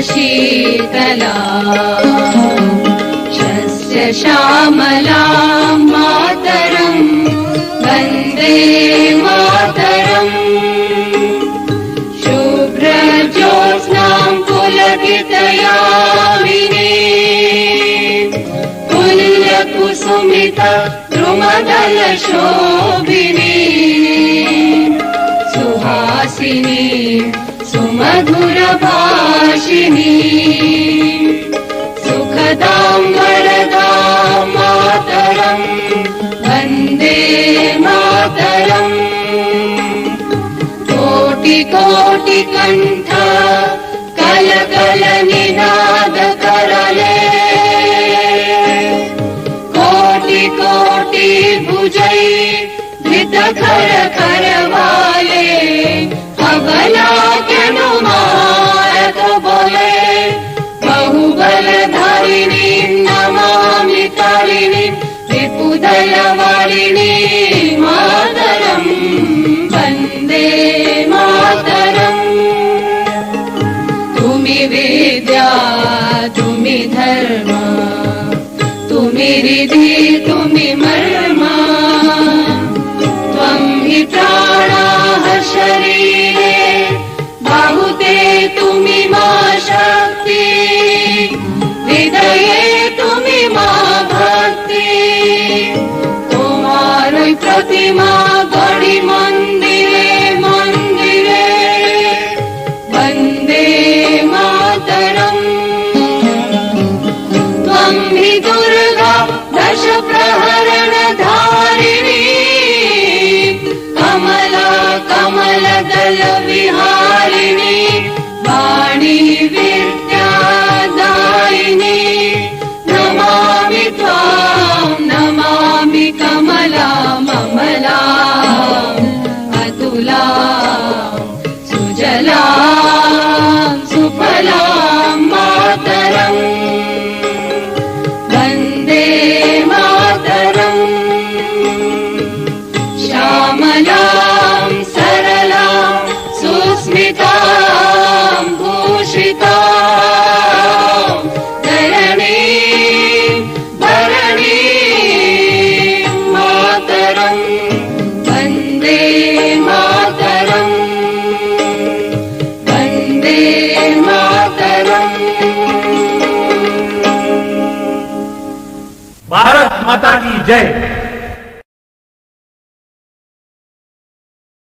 शीतला शस्य श्यामला मातरम् वन्दे मातरम् शुभ्रज्योत्स्नां पुलकितयामिनी पुल्यकुसुमिता द्रुमदलशोभिनी सुहासिनी सुमधुरभाषिणी सुखदां वरदां मातरम् वन्दे मातरम् कोटि कोटि कण्ठ कलकल निनाद करले कोटि कोटि भुजै धृत खर करवाले अबला केनुमारत बोले बहुबलधारिणी नमामि तारिणी विपुदलवारिणी मातरम् वन्दे मातरम् तुमि विद्या तुमि धर्म तुमि रिधि तुमि मर्म त्वं हि प्राणाः शरीरे बाहुते तुमि मा शक्ति हृदये तुमि मा भक्ति तुम्हारी प्रतिमा गढ़ी मंदिरे मंदिरे वन्दे मातरम् त्वं हि दुर्गा दश प्रहरण धारिणी कमला कमल दल विहारिणी वाणी विद्यादायिनी नमामि त्वां नमामि कमला ममला अतुला सुजला सुफला मातरम् वन्दे मातरम् श्यामलां सरलां सुस्मितां भूषितां धरणीं भरणीं मातरम् वन्दे मातरम् वन्दे मातरम्। भारत माता की जय।